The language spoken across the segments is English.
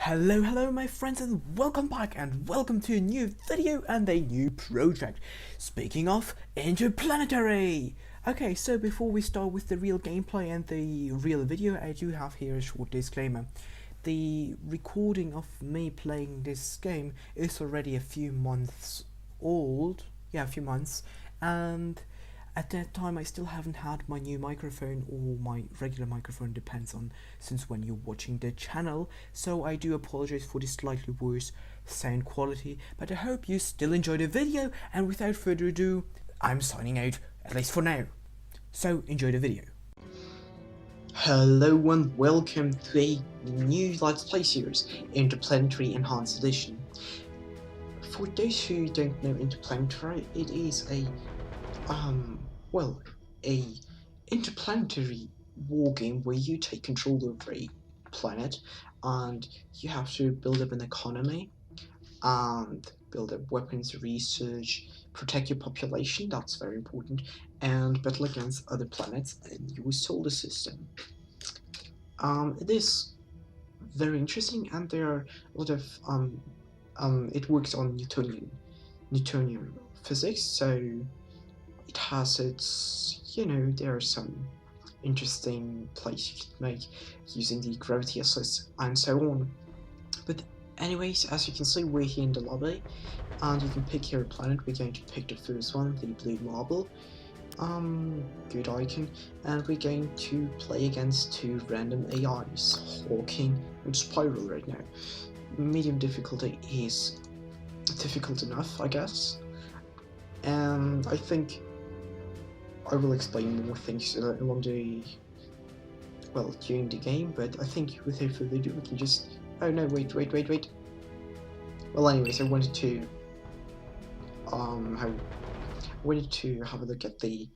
Hello my friends, and welcome back and welcome to a new video and a new project. Speaking of Interplanetary! Okay, so before we start with the real gameplay and the real video, I do have here a short disclaimer. The recording of me playing this game is already a few months old, a few months, and at that time I still haven't had my new microphone, or my regular microphone, depends on since when you're watching the channel, so I do apologize for the slightly worse sound quality, but I hope you still enjoy the video, and without further ado, I'm signing out, at least for now. So enjoy the video. Hello and welcome to a new Let's Play series, Interplanetary Enhanced Edition. For those who don't know Interplanetary, it is a interplanetary war game where you take control of a planet and you have to build up an economy and build up weapons, research, protect your population, that's very important, and battle against other planets in your solar system. It is very interesting, and there are a lot of it works on Newtonian physics, so it has its, there are some interesting plays you can make using the gravity assist and so on. But anyways, as you can see, we're here in the lobby, and you can pick your planet. We're going to pick the first one, the blue marble. Good icon, and we're going to play against two random AIs, Hawking and Spiral right now. Medium difficulty is difficult enough, I guess, and I think I will explain more things during the game, but I think without further ado, we can just... Oh no, wait. Well, anyways, I wanted to have a look at the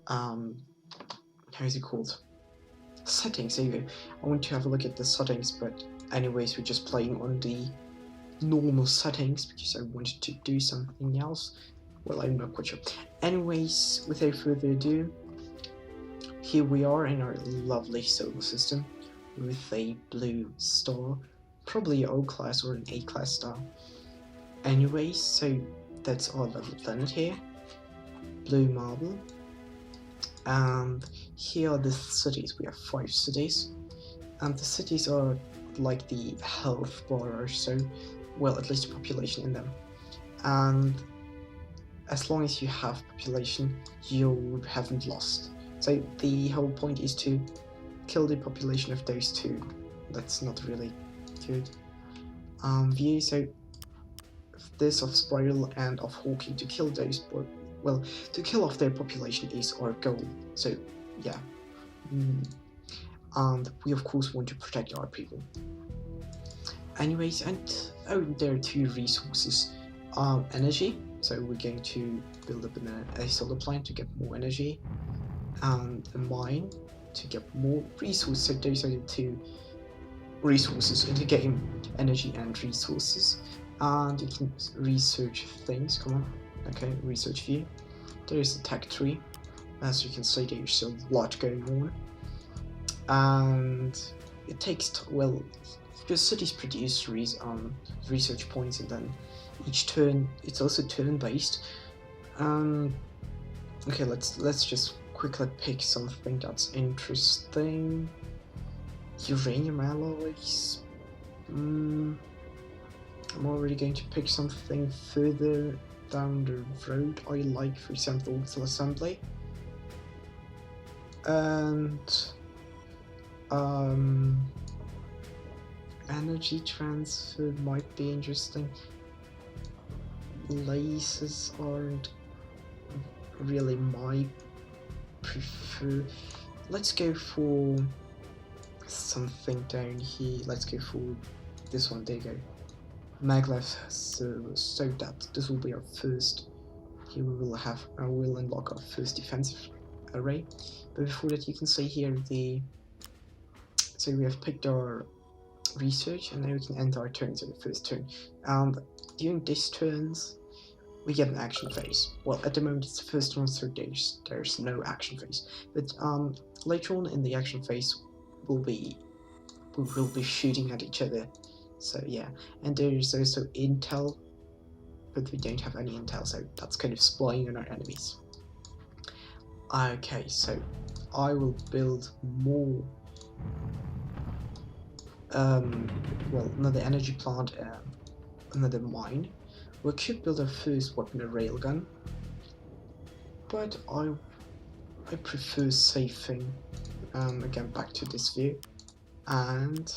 how is it called? Settings. There you go. I want to have a look at the settings, but anyways, we're just playing on the normal settings because I wanted to do something else. Well, I'm not quite sure. Anyways, without further ado, here we are in our lovely solar system with a blue star, probably an O class or an A class star. Anyways, so that's our lovely planet here, blue marble, and here are the cities. We have 5 cities, and the cities are like the health bar or so, well, at least the population in them, and as long as you have population, you haven't lost. So the whole point is to kill the population of those two. That's not really good view. So this of Spiral and of Hawking, to kill those, well, to kill off their population is our goal. So yeah, and we of course want to protect our people. Anyways, and there are 2 resources, energy. So we're going to build up a solar plant to get more energy, and a mine to get more resources. So those are the 2 resources in the game, energy and resources. And you can research things, come on, okay, research view. There's the tech tree. As you can see, there's a lot going on. And it takes, well, because cities produce research points, and then each turn, it's also turn-based. Okay, let's just quickly pick something that's interesting. Uranium alloys. I'm already going to pick something further down the road. I like, for example, orbital assembly. And energy transfer might be interesting. Lasers aren't really my prefer. Let's go for something down here. Let's go for this one. There you go. Maglev servers. So that this will be our first. Here we will have, we'll unlock our first defensive array. But before that, you can see here so we have picked our research, and now we can end our turn, so the first turn. And during these turns, we get an action phase. Well, at the moment it's the first one, so there's no action phase. But later on in the action phase will be we will be shooting at each other. So yeah, and there is also intel, but we don't have any intel, so that's kind of spying on our enemies. Okay, so I will build more. Well, another energy plant, another mine. We could build our first weapon, a railgun, but I prefer saving. Again, back to this view, and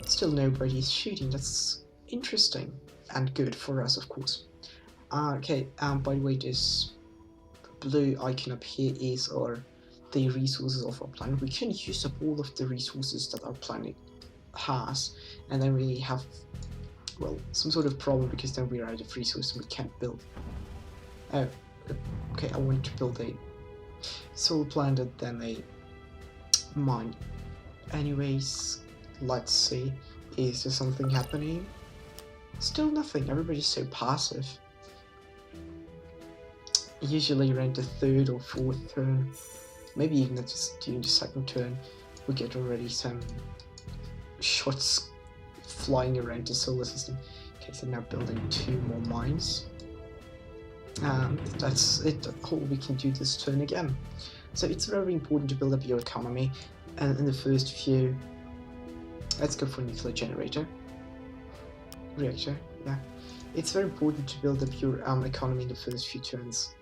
still nobody's shooting. That's interesting and good for us, of course. Okay. By the way, this blue icon up here is the resources of our planet. We can use up all of the resources that our planet has, and then we have, well, some sort of problem because then we're out of resources and we can't build. Oh, okay, I want to build a solar planet, then a mine. Anyways, let's see. Is there something happening? Still nothing. Everybody's so passive. Usually around the third or fourth turn, maybe even just during the second turn, we get already some shots flying around the solar system. Okay, so now building 2 more mines. And that's it, all we can do this turn again. So it's very important to build up your economy, and in the first few, let's go for nuclear reactor, yeah. It's very important to build up your economy in the first few turns.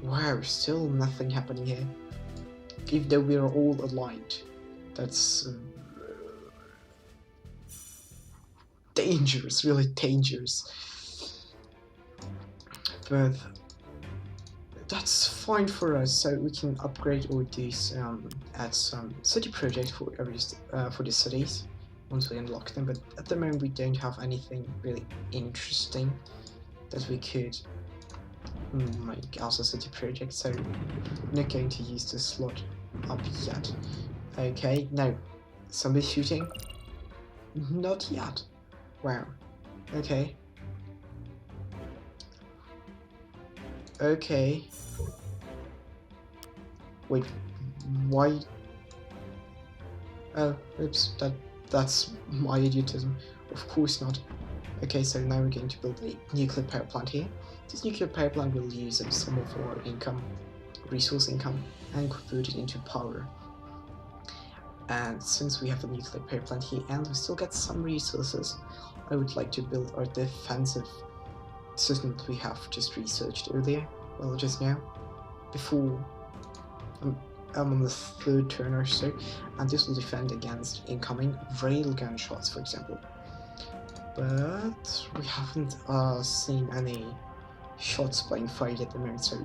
Wow, still nothing happening here. Even though we are all aligned. That's dangerous, really dangerous. But that's fine for us, so we can upgrade or do add some city project for the cities once we unlock them. But at the moment we don't have anything really interesting that we could make as a city project, so I'm not going to use this slot up yet. Okay, no, somebody shooting? Not yet. Wow. Okay. Okay. Wait, why? Oh, oops, that's my idiotism. Of course not. Okay, so now we're going to build a nuclear power plant here. This nuclear power plant will use some of our resource income, and convert it into power. And since we have a nuclear power plant here and we still get some resources, I would like to build our defensive system that we have just researched earlier, well, just now, before I'm on the 3rd turn or so, and this will defend against incoming railgun shots, for example. But we haven't seen any shots being fired at the moment, so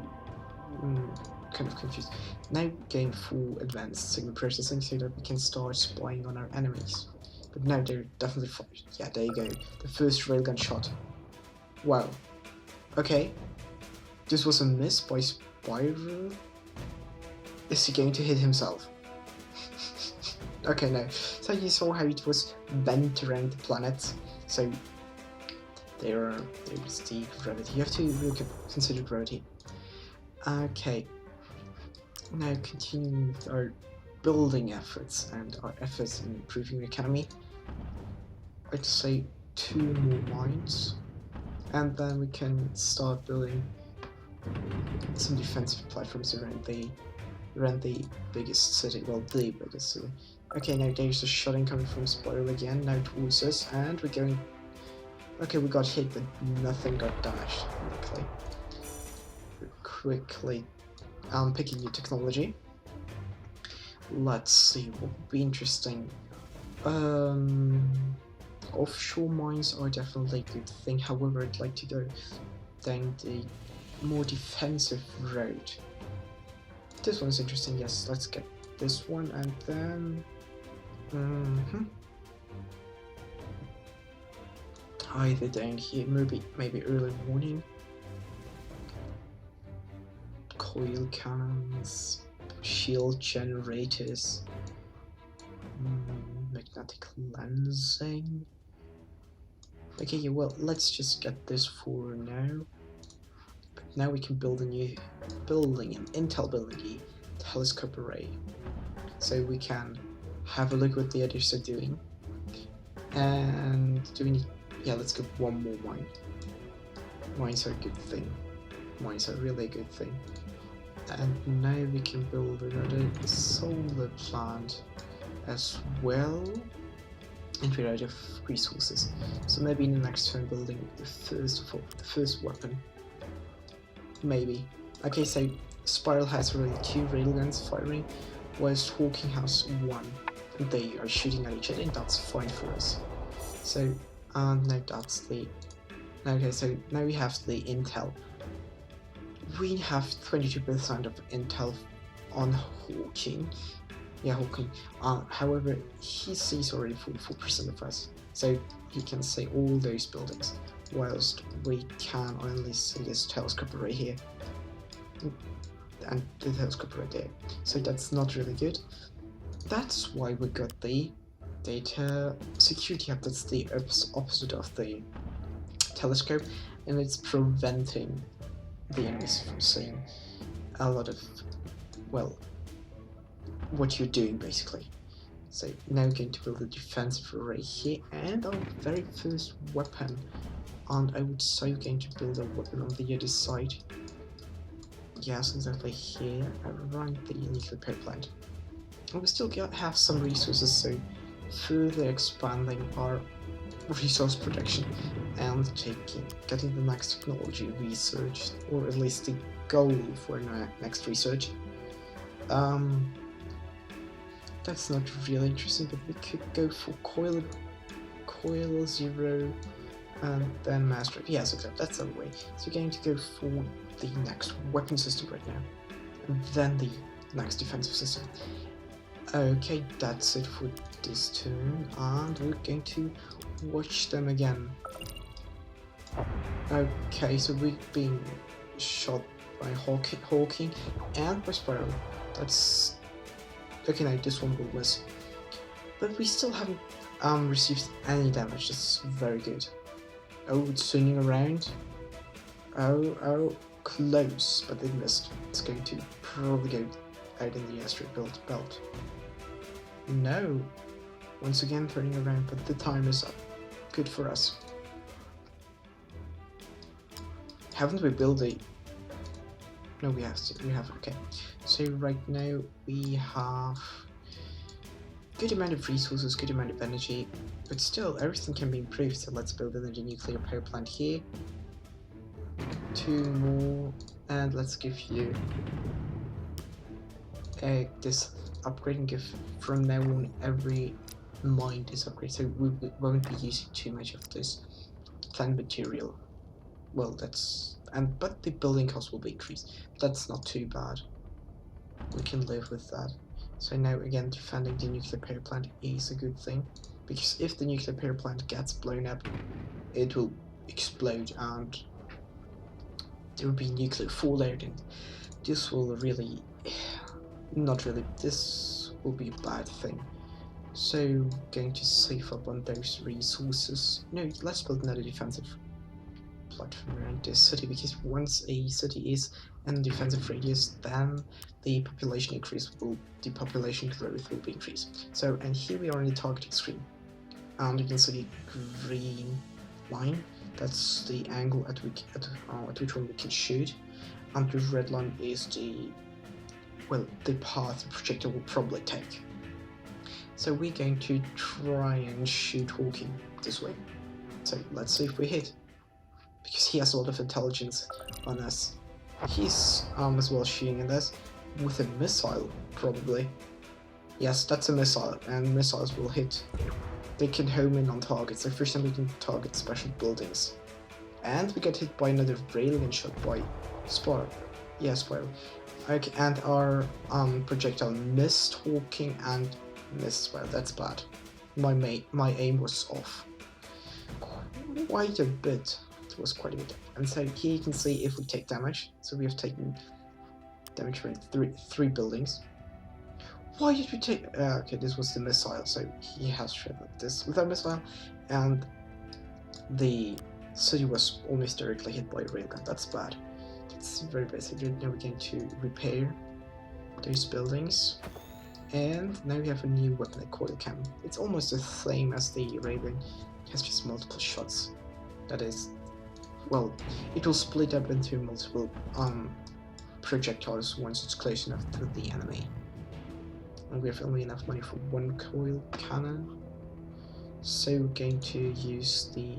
kind of confused. Now going for advanced signal processing so that we can start spying on our enemies. But now they're definitely fired. Yeah, there you go. The first railgun shot. Wow. Okay. This was a miss by Spiral. Is he going to hit himself? Okay, no. So you saw how it was bent around the planet. So there's the gravity. You have to really consider gravity. Okay. Now continuing with our building efforts and our efforts in improving the economy. I'd say 2 more mines, and then we can start building some defensive platforms around the biggest city. Well, the biggest city. Okay, now there's a shot incoming from Spiral again, now towards us, and we're going. Okay, we got hit, but nothing got damaged. Quickly picking new technology. Let's see what would be interesting. Offshore mines are definitely a good thing. However, I'd like to go down the more defensive road. This one's interesting. Yes, let's get this one, and then either down here, maybe early morning. Coil cannons, shield generators, magnetic lensing. Okay, yeah, well, let's just get this for now. But now we can build a new building, an Intel building, a telescope array. So we can have a look what the others are doing. And do we need... yeah, let's get one more mine. Mines are a good thing. Mines are really a good thing. And now we can build another solar plant as well. And we're out of resources. So maybe in the next turn building the first weapon. Maybe. Okay, so Spiral has already 2 railguns firing, whilst Hawking has 1. And they are shooting at each other, and that's fine for us. So, now that's the... okay, so now we have the intel. We have 22% of intel on Hawking. Yeah, Hawking. However, he sees already 44% of us, so he can see all those buildings, whilst we can only see this telescope right here, and the telescope right there. So that's not really good. That's why we got the data security hub. That's the opposite of the telescope, and it's preventing the enemies from seeing a lot of, well, what you're doing basically. So now we're going to build a defensive array here and our very first weapon, and I would say we're going to build a weapon on the other side. Yes, exactly here around the nuclear power plant. And we still have some resources, so further expanding our resource production and getting the next technology researched, or at least the goal for next research. That's not really interesting, but we could go for coil 0 and then master. Yes, okay, that's the way. So we're going to go for the next weapon system right now, and then the next defensive system. Okay, that's it for this turn, and we're going to watch them again. Okay, so we've been shot by Hawking and by Spiral. That's... okay, now this one will miss. But we still haven't received any damage. That's very good. Oh, it's swinging around. Oh, close, but they missed. It's going to probably go out in the asteroid belt. No. Once again turning around, but the time is up. Good for us. Haven't we built a... no, we have to. We have, okay. So right now we have good amount of resources, good amount of energy, but still everything can be improved. So let's build another nuclear power plant here. 2 more, and let's give you this upgrading gift. From now on, every mine is upgraded, so we won't be using too much of this plant material. Well, that's... but the building cost will be increased. That's not too bad. We can live with that. So now again, defending the nuclear power plant is a good thing, because if the nuclear power plant gets blown up, it will explode and there will be nuclear fallout, and this will really... not really, this will be a bad thing. So going to save up on those resources. No, let's build another defensive platform around this city, because once a city is in defensive radius, then the population growth will be increased. So, and here we are on the targeting screen, and you can see the green line. That's the angle at which one we can shoot, and the red line is the path the projectile will probably take. So we're going to try and shoot Hawking this way. So let's see if we hit, because he has a lot of intelligence on us. He's as well shooting at us with a missile, probably. Yes, that's a missile, and missiles will hit. They can home in on targets. So first time we can target special buildings. And we get hit by another railgun shot by Spiral. Yeah, Spiral. Okay, and our projectile missed Hawking and missed Spiral. That's bad. My aim was off quite a bit. It was quite a bit. And so here you can see if we take damage. So we have taken damage from three buildings. Why did we take... okay, this was the missile, so he has shredded this with a missile, and the city was almost directly hit by a railgun. That's bad. It's very basic. Now we're going to repair those buildings. And now we have a new weapon, a coil cannon. It's almost the same as the Raven. It has just multiple shots. That is, well, it will split up into multiple projectiles once it's close enough to the enemy. And we have only enough money for one coil cannon, so we're going to use the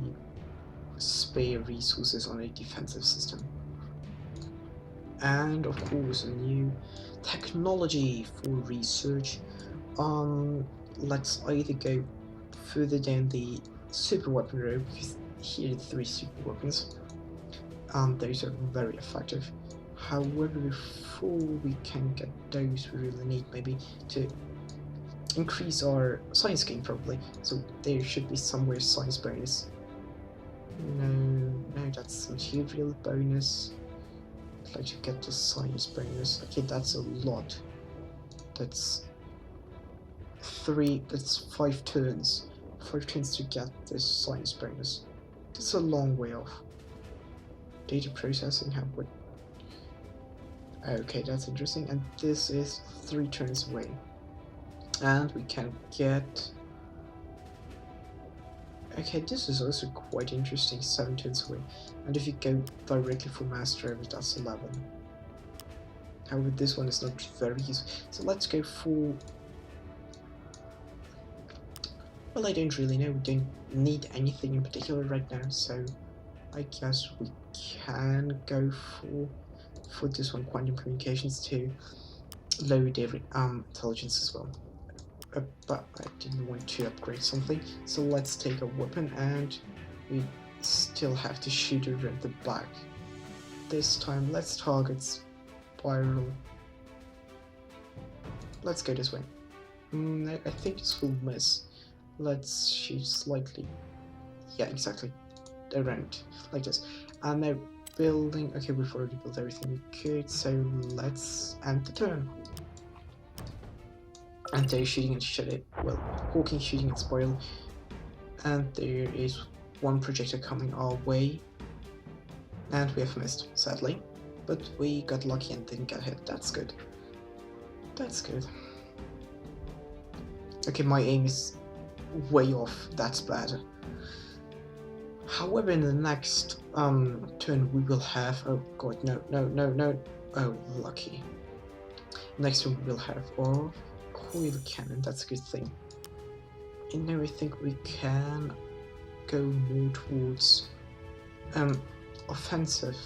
spare resources on a defensive system. And of course a new technology for research. Let's either go further down the super weapon road, because here are 3 super weapons. Those are very effective. However, before we can get those, we really need maybe to increase our science gain probably. So there should be somewhere science bonus. No, that's material bonus. I'd like to get the science bonus. Okay, that's a lot. That's 5 turns. 5 turns to get this science bonus. That's a long way off. Data processing, how would... Okay, that's interesting. And this is 3 turns away. And we can get... Okay, this is also quite interesting, 7 turns away. And if you go directly for Master Driver, that's 11. However, this one is not very useful. So let's go for... Well, I don't really know. We don't need anything in particular right now, so I guess we can go for this one, quantum communications, to lower their intelligence as well. But I didn't want to upgrade something, so let's take a weapon, and we still have to shoot her at the back. This time, let's target Spiral. Let's go this way. I think this will miss. Let's shoot slightly. Yeah, exactly. Around, like this. And now building. Okay, we've already built everything we could, so let's end the turn. And they're shooting at Shadow. Well, Hawking shooting at Spoil. And there is one projector coming our way. And we have missed, sadly. But we got lucky and didn't get hit. That's good. That's good. Okay, my aim is way off. That's bad. However, in the next turn we will have... Oh god, no. Oh, lucky. Next turn we will have our coil cannon. That's a good thing. And now I think we can go more towards offensive,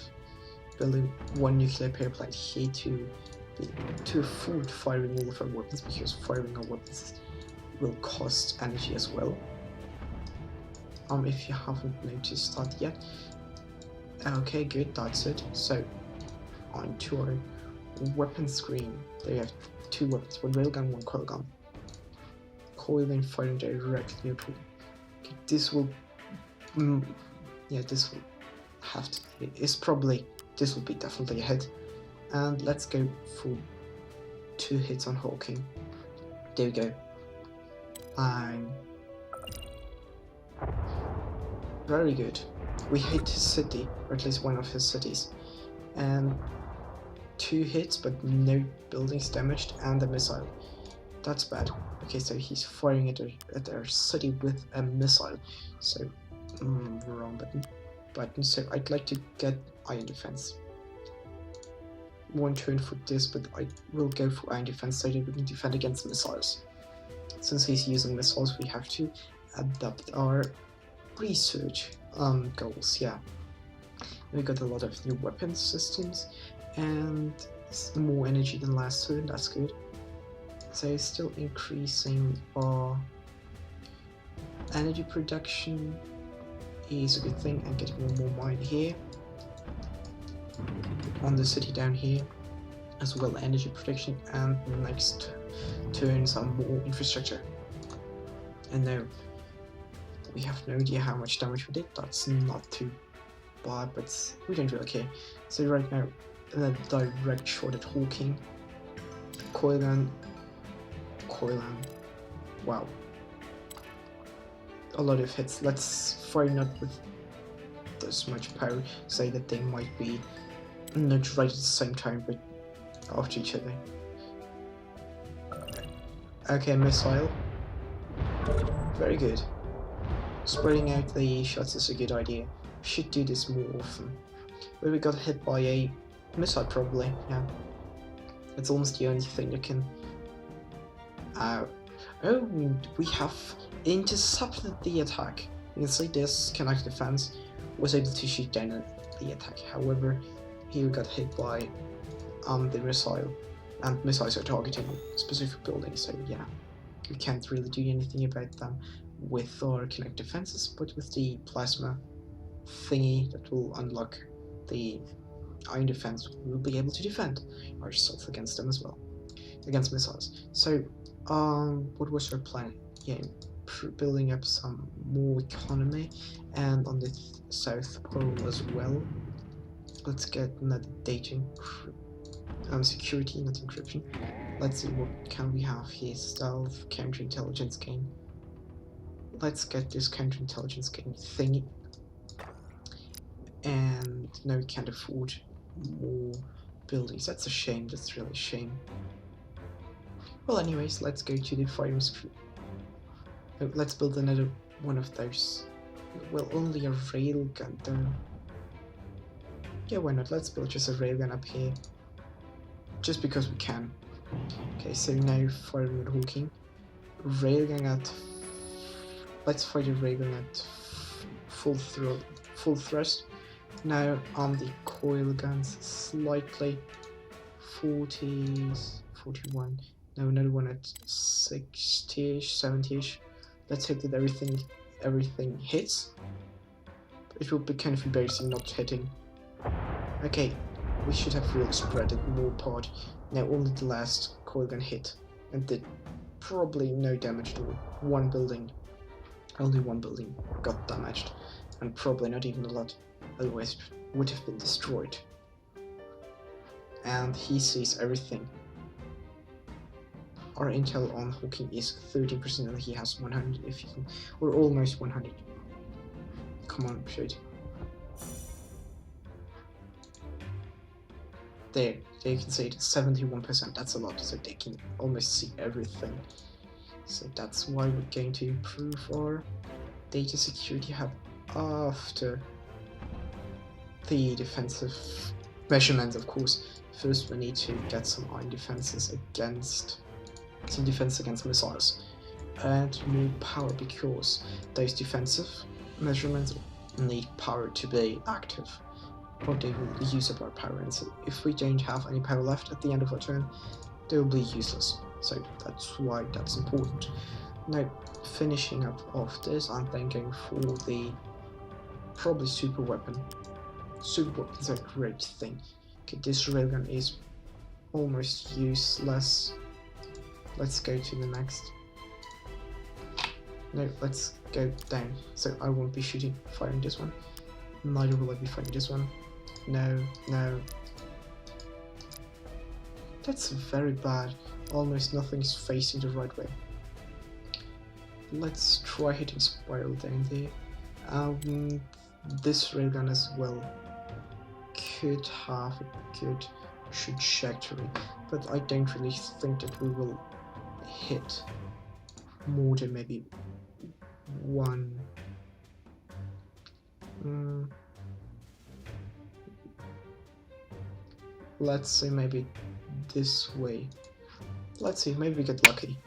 building 1 nuclear power plant here to afford firing all of our weapons, because firing our weapons will cost energy as well. If you haven't noticed that yet. Okay, good, that's it. So on to our weapon screen. There you have 2 weapons, 1 railgun, 1 coil gun. Coiling, firing directly neutral. Okay, this will yeah, this will have to, it's probably, this will be definitely a hit. And let's go for 2 hits on Hawking. There we go. Bang. Very good. We hit his city, or at least one of his cities. And 2 hits, but no buildings damaged, and a missile. That's bad. Okay, so he's firing at our city with a missile. So, wrong button. So I'd like to get iron defense. 1 turn for this, but I will go for iron defense so that we can defend against missiles. Since he's using missiles, we have to adapt our research goals. Yeah, we got a lot of new weapon systems and more energy than last turn. That's good. So still increasing our energy production is a good thing, and getting more mine here on the city down here, as well energy production, and next turn some more infrastructure. And now we have no idea how much damage we did. That's not too bad, but we don't really care. So right now, a direct shot at Hawking. Coil gun. Wow. A lot of hits. Let's fire not with this much power, say that they might be not right at the same time, but after each other. Okay, missile. Very good. Spreading out the shots is a good idea. We should do this more often. But we got hit by a missile probably, yeah. It's almost the only thing that can... oh, we have intercepted the attack. You can see this kinetic defense was able to shoot down the attack. However, he got hit by the missile, and missiles are targeting specific buildings, so yeah, we can't really do anything about them with our kinetic defenses, but with the plasma thingy that will unlock the iron defense, we'll be able to defend ourselves against them as well, against missiles. So, what was our plan? Yeah, building up some more economy, and on the South Pole as well. Let's get another data security, not encryption. Let's see what can we have here. Stealth, counterintelligence gain. Let's get this counterintelligence gain thingy. And now we can't afford more buildings. That's a shame. That's really a shame. Well, anyways, let's go to the firing screw. Let's build another one of those. Well, only a railgun though. Yeah, why not? Let's build just a railgun up here. Just because we can. Okay, so now firing with Hawking. Railgun at... Let's fire the railgun at full thrust. Now on the coil guns, slightly 40s, 41. Now another one at 60ish, 70ish. Let's hope that everything hits. It will be kind of embarrassing not hitting. Okay, we should have really spread it more apart. Now only the last coil gun hit, and did probably no damage to one building. Only one building got damaged, and probably not even a lot, otherwise it would have been destroyed. And he sees everything. Our intel on Hawking is 13%, and he has 100 if he can, or almost 100. Come on, shoot. There you can see it's 71%, that's a lot, so they can almost see everything. So that's why we're going to improve our data security hub after the defensive measurements, of course. First we need to get some iron defenses against, some defense against missiles, and more power, because those defensive measurements need power to be active, or they will use up our power, and so if we don't have any power left at the end of our turn, they will be useless. So that's why that's important. Now, finishing up of this, I'm then going for the probably super weapon. Super weapon is a great thing. Okay, this railgun is almost useless. Let's go to the next. No, let's go down. So I won't be firing this one. Neither will I be firing this one. No, no. That's very bad. Almost nothing is facing the right way. Let's try hitting spiral down there. This railgun as well could have a good trajectory, but I don't really think that we will hit more than maybe one. Let's say maybe this way. Let's see, maybe we get lucky.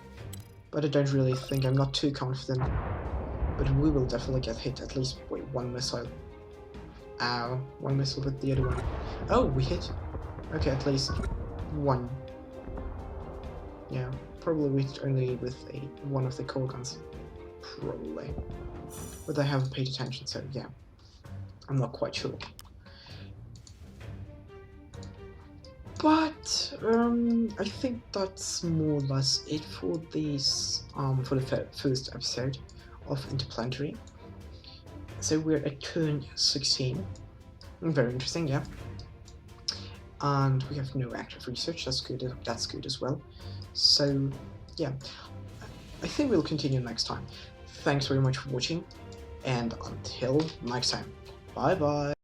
But I don't really think, I'm not too confident. But we will definitely get hit, at least with one missile. Ow, one missile with the other one. Oh, we hit. Okay, at least one. Yeah, probably with only with one of the core guns. Probably. But I haven't paid attention, so yeah. I'm not quite sure. But I think that's more or less it for this for the first episode of Interplanetary. So we're at turn 16. Very interesting, yeah. And we have no active research. That's good. That's good as well. So yeah, I think we'll continue next time. Thanks very much for watching, and until next time, bye bye.